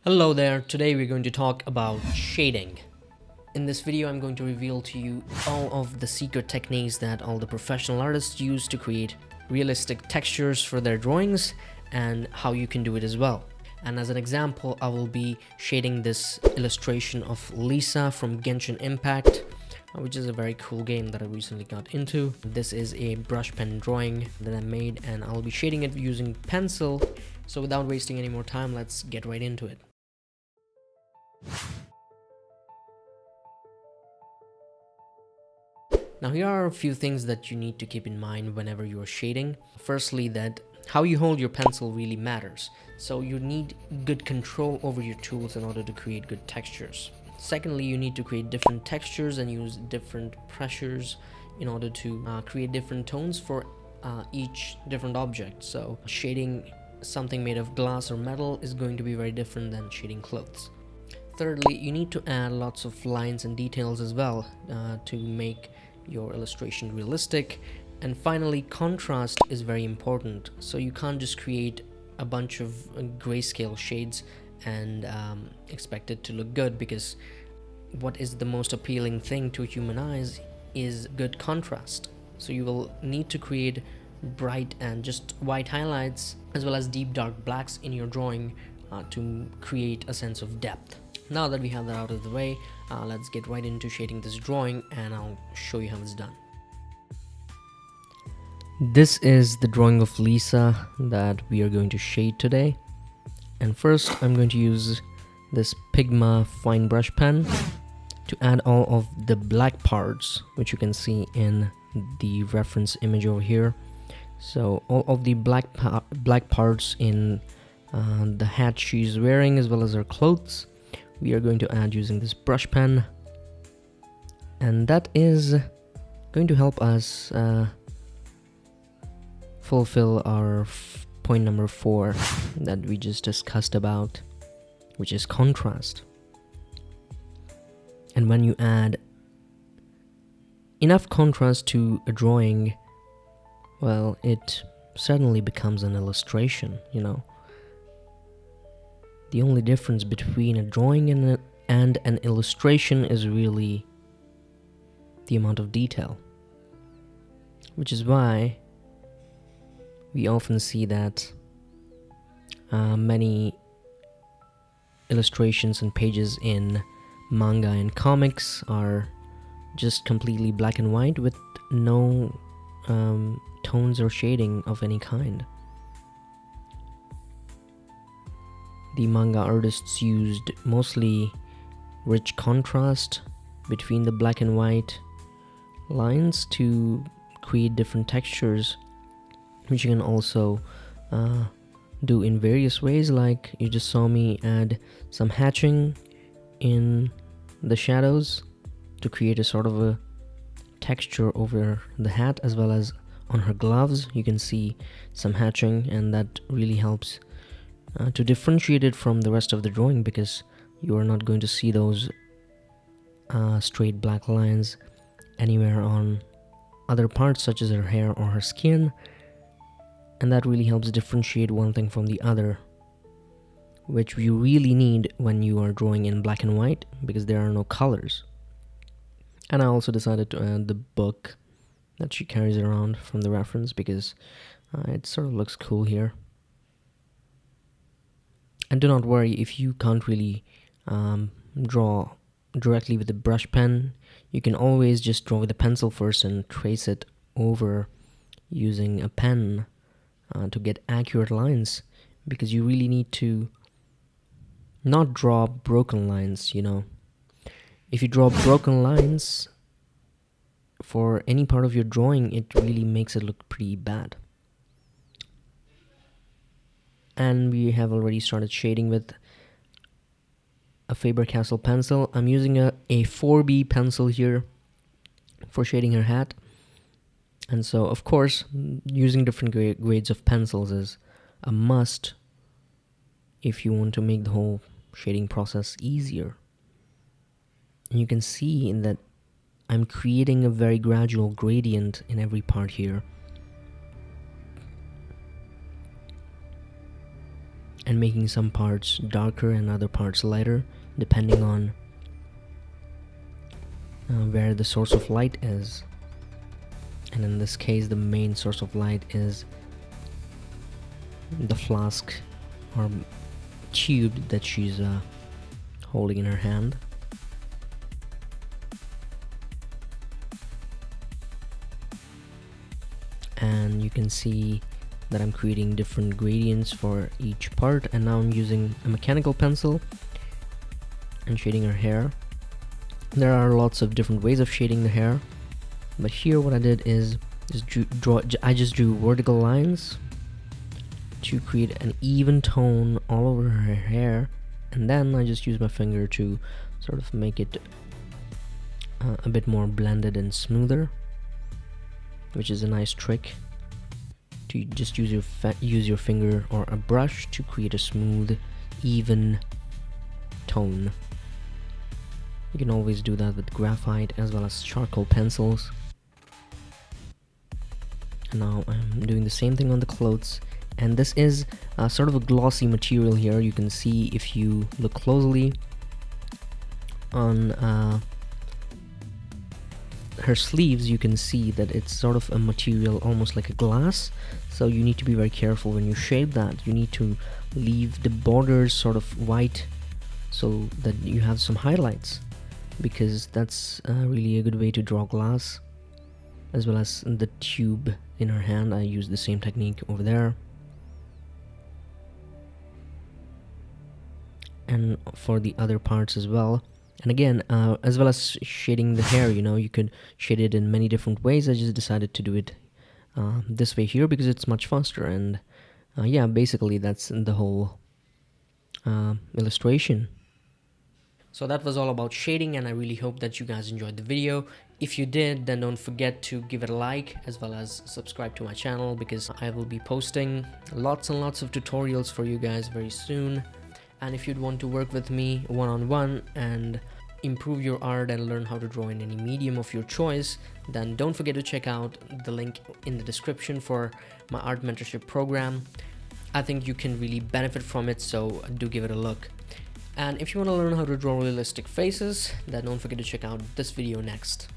Hello there, today we're going to talk about shading. In this video I'm going to reveal to you all of the secret techniques that all the professional artists use to create realistic textures for their drawings and how you can do it as well. And as an example, I will be shading this illustration of Lisa from Genshin Impact, which is a very cool game that I recently got into. This is a brush pen drawing that I made and I'll be shading it using pencil. So without wasting any more time, let's get right into it. Now here are a few things that you need to keep in mind whenever you're shading. Firstly, that how you hold your pencil really matters. So you need good control over your tools in order to create good textures. Secondly, you need to create different textures and use different pressures in order to create different tones for each different object. So shading something made of glass or metal is going to be very different than shading clothes. Thirdly, you need to add lots of lines and details as well to make your illustration realistic. And finally, contrast is very important. So you can't just create a bunch of grayscale shades and expect it to look good, because what is the most appealing thing to human eyes is good contrast. So you will need to create bright and just white highlights as well as deep dark blacks in your drawing to create a sense of depth. Now that we have that out of the way, let's get right into shading this drawing and I'll show you how it's done. This is the drawing of Lisa that we are going to shade today. And first I'm going to use this Pigma fine brush pen to add all of the black parts, which you can see in the reference image over here. So all of the black parts in the hat she's wearing as well as her clothes, we are going to add using this brush pen, and that is going to help us fulfill our point number 4 that we just discussed about, which is contrast. And when you add enough contrast to a drawing, well, it suddenly becomes an illustration, you know. The only difference between a drawing and an illustration is really the amount of detail, which is why we often see that many illustrations and pages in manga and comics are just completely black and white with no tones or shading of any kind. The manga artists used mostly rich contrast between the black and white lines to create different textures, which you can also do in various ways. Like you just saw me add some hatching in the shadows to create a sort of a texture over the hat, as well as on her gloves you can see some hatching, and that really helps to differentiate it from the rest of the drawing, because you are not going to see those straight black lines anywhere on other parts such as her hair or her skin, and that really helps differentiate one thing from the other, which you really need when you are drawing in black and white, because there are no colors. And I also decided to add the book that she carries around from the reference, because it sort of looks cool here. And do not worry if you can't really draw directly with the brush pen. You can always just draw with a pencil first and trace it over using a pen to get accurate lines, because you really need to not draw broken lines, you know. If you draw broken lines for any part of your drawing, it really makes it look pretty bad. And we have already started shading with a Faber-Castell pencil. I'm using a 4B pencil here for shading her hat. And so, of course, using different grades of pencils is a must if you want to make the whole shading process easier. And you can see in that I'm creating a very gradual gradient in every part here. and making some parts darker and other parts lighter, depending on where the source of light is. And in this case, the main source of light is the flask or tube that she's holding in her hand. And you can see that I'm creating different gradients for each part, and now I'm using a mechanical pencil and shading her hair. There are lots of different ways of shading the hair, but here what I did is I just drew vertical lines to create an even tone all over her hair, and then I just used my finger to sort of make it a bit more blended and smoother, which is a nice trick, to just use your finger or a brush to create a smooth, even tone. You can always do that with graphite as well as charcoal pencils. And now I'm doing the same thing on the clothes, and this is sort of a glossy material here. You can see if you look closely on her sleeves, you can see that it's sort of a material almost like a glass, so you need to be very careful when you shade that. You need to leave the borders sort of white so that you have some highlights, because that's really a good way to draw glass. As well as the tube in her hand, I use the same technique over there. And for the other parts as well. And again, as well as shading the hair, you could shade it in many different ways. I just decided to do it this way here because it's much faster. And yeah, basically that's the whole illustration. So that was all about shading, and I really hope that you guys enjoyed the video. If you did, then don't forget to give it a like as well as subscribe to my channel, because I will be posting lots and lots of tutorials for you guys very soon. And if you'd want to work with me one-on-one and improve your art and learn how to draw in any medium of your choice, then don't forget to check out the link in the description for my Art Mentorship Program. I think you can really benefit from it, so do give it a look. And if you want to learn how to draw realistic faces, then don't forget to check out this video next.